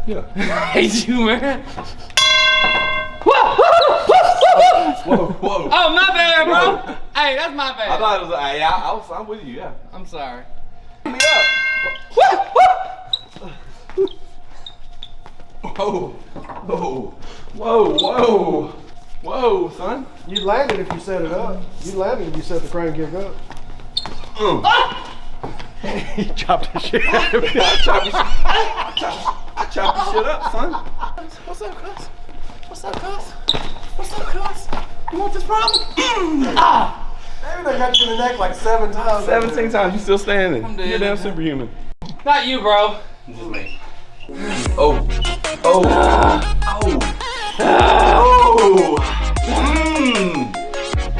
Yeah. I hate you, man. Whoa, whoa. Oh, my bad, bro. Hey, that's my bad. I thought it was, I'm with you, yeah. I'm sorry. Me up. Whoa, whoa, whoa, whoa, whoa, son. You landed if you set it up. You landed if you set the crane gear up. He chopped the shit out of me. I chopped the shit up, son. What's up, cuz? What's up, cuz? What's up, cuz? You want this problem? Maybe they got you in the neck like 7 times. 17 times, you still standing. I'm dead. You're damn superhuman. Not you, bro. Just me. Oh. Oh.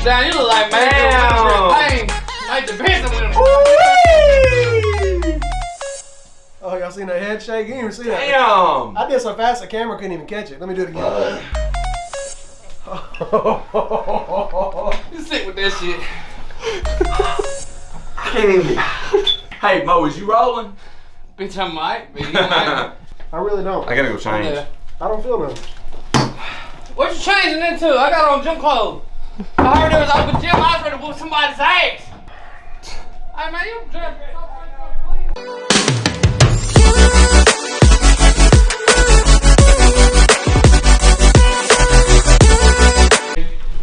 Damn, you look like man. Pain. Like the best of them. Oh, y'all seen that head shake? You didn't even see that. Damn. I did so fast the camera couldn't even catch it. Let me do it again. You sick with that shit. I can't even. Hey, Mo, is you rolling? Bitch, I might. But you might. I really don't. I gotta go change. Yeah. I don't feel nothing. What you changing into? I got on gym clothes. I heard there was open gym. I was ready to whoop somebody's ass. Hey, man, you dressed so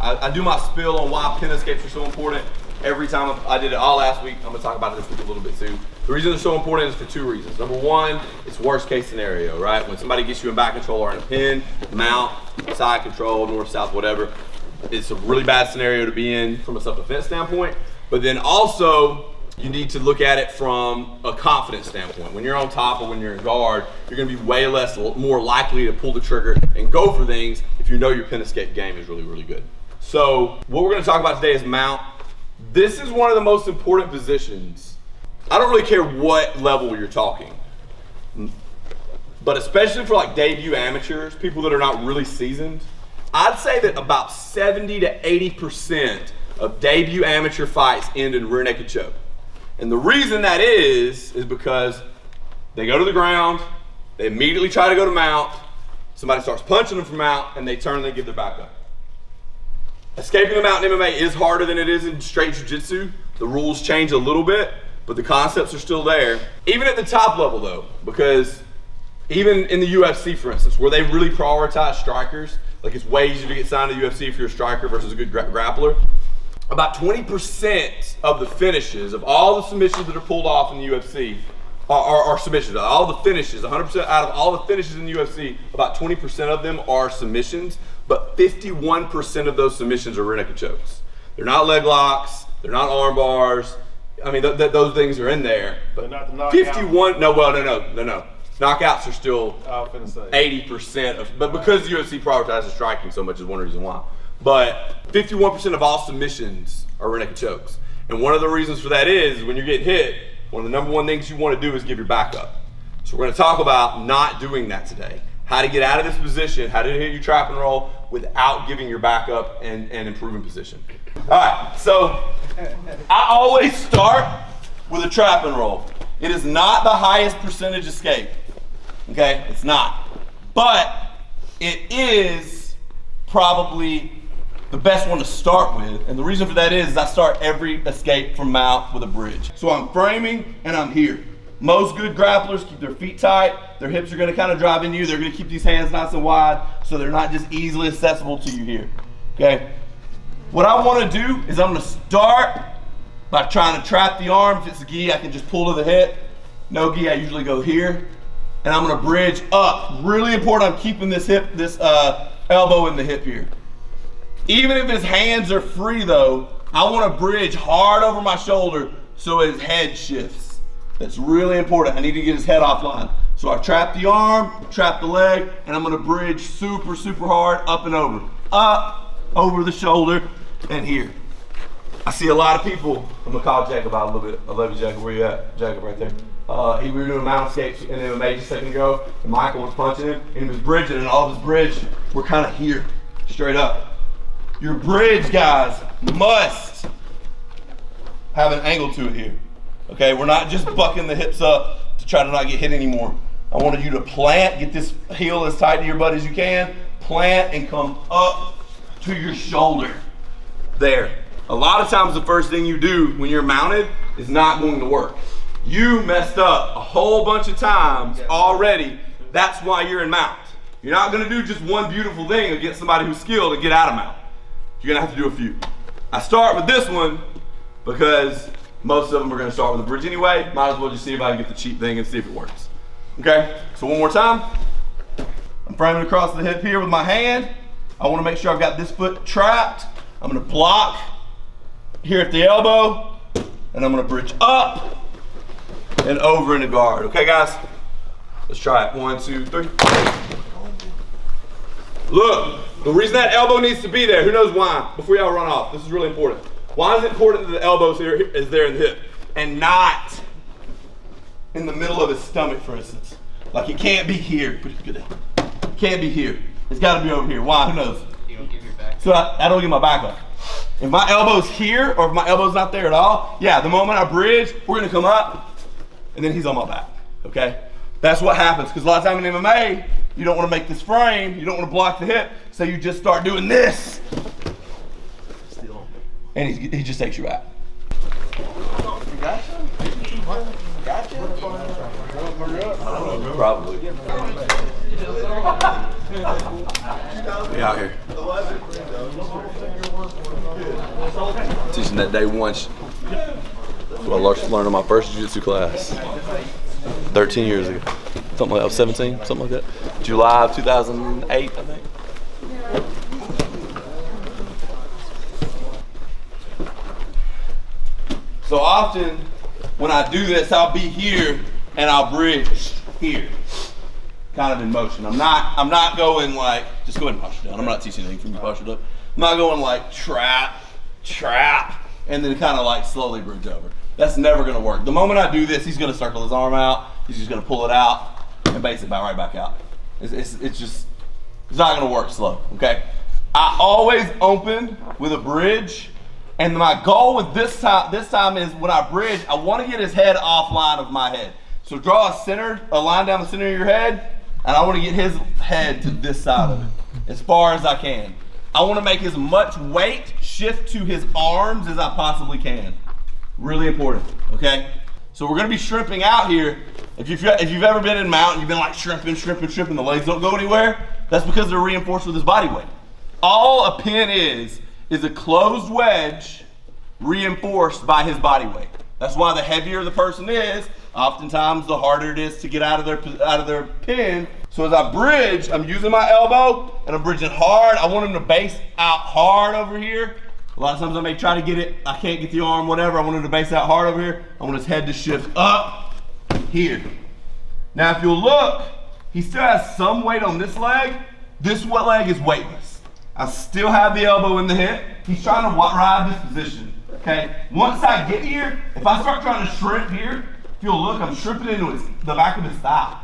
I do my spill on why pin escapes are so important every time. I did it all last week. I'm gonna talk about it this week a little bit too. The reason they're so important is for 2 reasons. Number 1, it's worst case scenario, right? When somebody gets you in back control or in a pin, mount, side control, north, south, whatever, it's a really bad scenario to be in from a self-defense standpoint. But then also, you need to look at it from a confidence standpoint. When you're on top or when you're in guard, you're gonna be way more likely to pull the trigger and go for things if you know your pin escape game is really, really good. So what we're gonna talk about today is mount. This is one of the most important positions. I don't really care what level you're talking, but especially for like debut amateurs, people that are not really seasoned, I'd say that about 70 to 80% of debut amateur fights end in rear naked choke. And the reason that is because they go to the ground, they immediately try to go to mount, somebody starts punching them from mount, and they turn and they give their back up. Escaping the mount in MMA is harder than it is in straight jiu-jitsu. The rules change a little bit, but the concepts are still there. Even at the top level though, because even in the UFC, for instance, where they really prioritize strikers, like it's way easier to get signed to the UFC if you're a striker versus a good grappler. About 20% of the finishes, of all the submissions that are pulled off in the UFC, are submissions. All the finishes, 100% out of all the finishes in the UFC, about 20% of them are submissions, but 51% of those submissions are rear naked chokes. They're not leg locks, they're not arm bars. I mean, those things are in there. But not the knockout. 51, no. Knockouts are still I was finna say. 80% of, but because the UFC prioritizes striking so much is one reason why. But 51% of all submissions are rear naked chokes. And one of the reasons for that is when you're getting hit, one of the number 1 things you want to do is give your back up. So we're going to talk about not doing that today. How to get out of this position, how to hit your trap and roll without giving your back up and improving position. All right, so I always start with a trap and roll. It is not the highest percentage escape, okay? It's not. But it is probably the best one to start with, and the reason for that is I start every escape from mount with a bridge. So I'm framing and I'm here. Most good grapplers keep their feet tight, their hips are gonna kind of drive into you, they're gonna keep these hands nice and wide so they're not just easily accessible to you here, okay? What I wanna do is I'm gonna start by trying to trap the arm. If it's a gi, I can just pull to the hip. No gi, I usually go here, and I'm gonna bridge up. Really important, I'm keeping this elbow in the hip here. Even if his hands are free though, I wanna bridge hard over my shoulder so his head shifts. That's really important. I need to get his head offline. So I trap the arm, trap the leg, and I'm gonna bridge super, super hard up and over. Up, over the shoulder, and here. I see a lot of people. I'm gonna call Jacob out a little bit. I love you, Jacob. Where you at? Jacob right there. We were doing mount escapes in MMA just a second ago, and Michael was punching him, and he was bridging, and all of his bridge, we're kind of here, straight up. Your bridge, guys, must have an angle to it here. Okay, we're not just bucking the hips up to try to not get hit anymore. I wanted you to plant, get this heel as tight to your butt as you can, plant and come up to your shoulder. There. A lot of times the first thing you do when you're mounted is not going to work. You messed up a whole bunch of times already. That's why you're in mount. You're not gonna do just one beautiful thing against somebody who's skilled and get out of mount. You're gonna have to do a few. I start with this one because most of them are gonna start with a bridge anyway. Might as well just see if I can get the cheap thing and see if it works. Okay, so one more time. I'm framing across the hip here with my hand. I wanna make sure I've got this foot trapped. I'm gonna block here at the elbow, and I'm gonna bridge up and over into guard. Okay, guys? Let's try it. 1, 2, 3. Look, the reason that elbow needs to be there, who knows why, before y'all run off, this is really important. Why is it important that the elbow's here is there in the hip and not in the middle of his stomach, for instance? Like it can't be here. It can't be here. It's gotta be over here. Why? Who knows? You don't give your back. So I don't get my back up. If my elbow's here or if my elbow's not there at all, yeah, the moment I bridge, we're gonna come up and then he's on my back, okay? That's what happens, because a lot of time in MMA, you don't want to make this frame, you don't want to block the hip, so you just start doing this. And he just takes you out. Probably. We out here. Teaching that day one. That's what I learned in my first Jiu-Jitsu class. 13 years ago. Something like that, 17, something like that. July of 2008, I think. So often, when I do this, I'll be here and I'll bridge here. Kind of in motion. I'm not going like, just go ahead and posture down. I'm not teaching anything from you postured up. I'm not going like trap, and then kind of like slowly bridge over. That's never gonna work. The moment I do this, he's gonna circle his arm out, he's just gonna pull it out and base it right back out. It's not gonna work slow, okay? I always open with a bridge, and my goal with this time is when I bridge, I wanna get his head offline of my head. So draw a line down the center of your head, and I wanna get his head to this side of it, as far as I can. I wanna make as much weight shift to his arms as I possibly can. Really important, okay? So we're gonna be shrimping out here. If you've ever been in mount and you've been like shrimping, the legs don't go anywhere, that's because they're reinforced with his body weight. All a pin is a closed wedge reinforced by his body weight. That's why the heavier the person is, oftentimes the harder it is to get out of their pin. So as I bridge, I'm using my elbow and I'm bridging hard. I want him to base out hard over here. A lot of times I may try to get it, I can't get the arm, whatever. I want him to base out hard over here. I want his head to shift up here. Now if you'll look, he still has some weight on this leg. This leg is weightless. I still have the elbow in the hip. He's trying to ride this position, okay? Once I get here, if I start trying to shrimp here, if you'll look, I'm shrimping into the back of his thigh.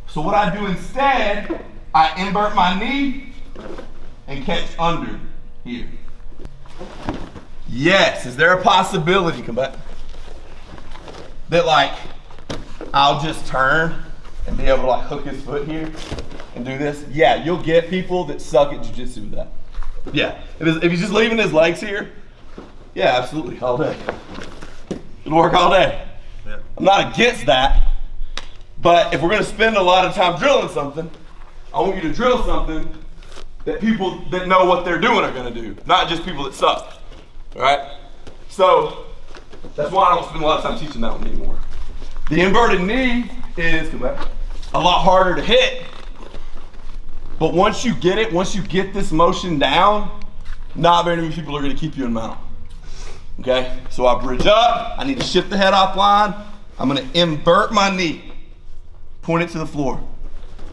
So what I do instead, I invert my knee and catch under here. Yes, is there a possibility, come back, that like, I'll just turn and be able to like hook his foot here and do this? Yeah, you'll get people that suck at jiu-jitsu with that. Yeah, if he's just leaving his legs here, yeah, absolutely, all day. It'll work all day. Yeah. I'm not against that, but if we're gonna spend a lot of time drilling something, I want you to drill something that people that know what they're doing are gonna do, not just people that suck, all right? So that's why I don't spend a lot of time teaching that one anymore. The inverted knee is a lot harder to hit, but once you get it, once you get this motion down, not very many people are gonna keep you in mount, okay? So I bridge up, I need to shift the head offline, I'm gonna invert my knee, point it to the floor.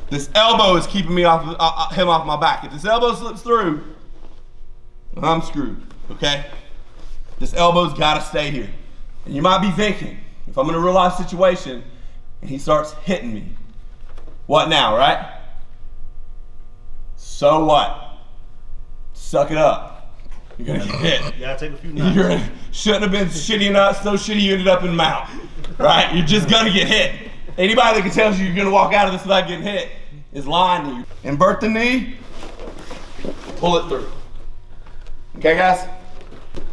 This elbow is keeping me him off my back. If this elbow slips through, I'm screwed, okay? This elbow's gotta stay here. And you might be thinking, if I'm in a real life situation and he starts hitting me, what now, right? So what? Suck it up. You're gonna get hit. You gotta take a few knocks. Shouldn't have been shitty enough, so shitty you ended up in mount, right? You're just gonna get hit. Anybody that can tell you you're gonna walk out of this without getting hit is lying to you. Invert the knee, pull it through. Okay, guys?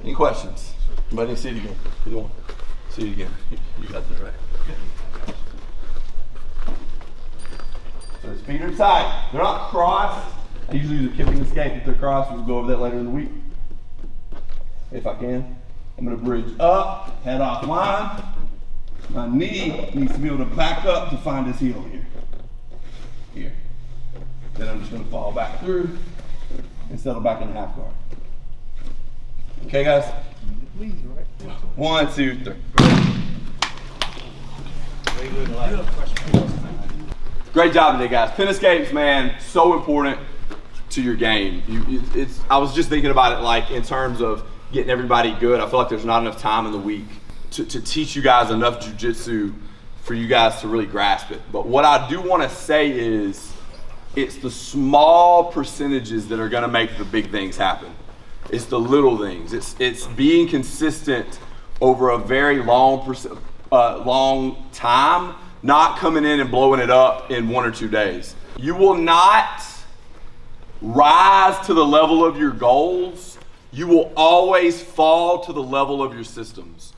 Any questions? Anybody see it again? Either one. See it again. You got this right. So his feet are tight. They're not crossed. I usually use a kipping escape if they're crossed. We'll go over that later in the week. If I can. I'm gonna bridge up, head off line. My knee needs to be able to back up to find his heel here. Here. Then I'm just gonna fall back through and settle back in the half guard. Okay, guys? 1, 2, 3. Great job today, guys. Pin escapes, man, so important to your game. I was just thinking about it like in terms of getting everybody good. I feel like there's not enough time in the week to teach you guys enough jiu-jitsu for you guys to really grasp it. But what I do want to say is it's the small percentages that are going to make the big things happen. It's the little things. It's being consistent over a very long time, not coming in and blowing it up in 1 or 2 days. You will not rise to the level of your goals. You will always fall to the level of your systems.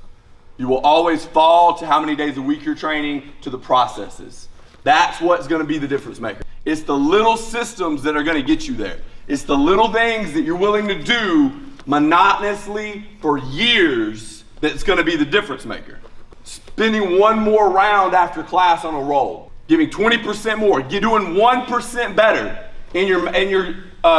You will always fall to how many days a week you're training, to the processes. That's what's going to be the difference maker. It's the little systems that are going to get you there. It's the little things that you're willing to do monotonously for years that's going to be the difference maker. Spending one more round after class on a roll, giving 20% more, you're doing 1% better in your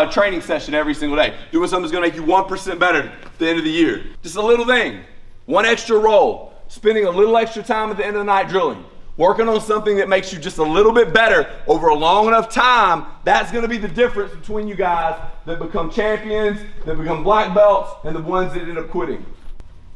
training session every single day. Doing something that's going to make you 1% better at the end of the year. Just a little thing. One extra roll. Spending a little extra time at the end of the night drilling. Working on something that makes you just a little bit better over a long enough time. That's going to be the difference between you guys that become champions, that become black belts, and the ones that end up quitting.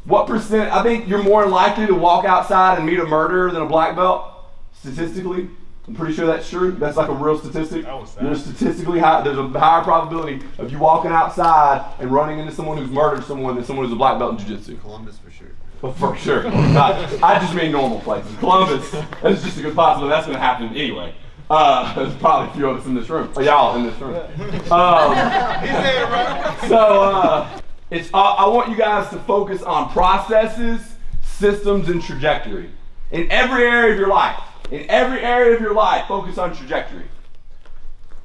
What percent? I think you're more likely to walk outside and meet a murderer than a black belt, statistically. I'm pretty sure that's true. That's like a real statistic. There's statistically high. There's a higher probability of you walking outside and running into someone who's murdered someone than someone who's a black belt in jiu-jitsu. Columbus for sure. Well, for sure. I just mean normal places. Columbus, that's just a good possibility. That's going to happen anyway. There's probably a few of us in this room. Oh, y'all in this room. I want you guys to focus on processes, systems, and trajectory. In every area of your life. In every area of your life, focus on trajectory.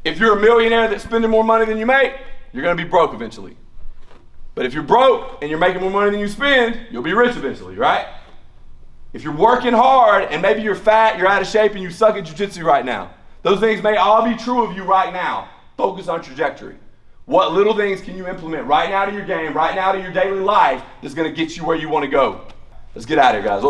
If you're a millionaire that's spending more money than you make, you're going to be broke eventually. But if you're broke and you're making more money than you spend, you'll be rich eventually, right? If you're working hard and maybe you're fat, you're out of shape, and you suck at jiu-jitsu right now, those things may all be true of you right now. Focus on trajectory. What little things can you implement right now to your game, right now to your daily life that's going to get you where you want to go? Let's get out of here, guys.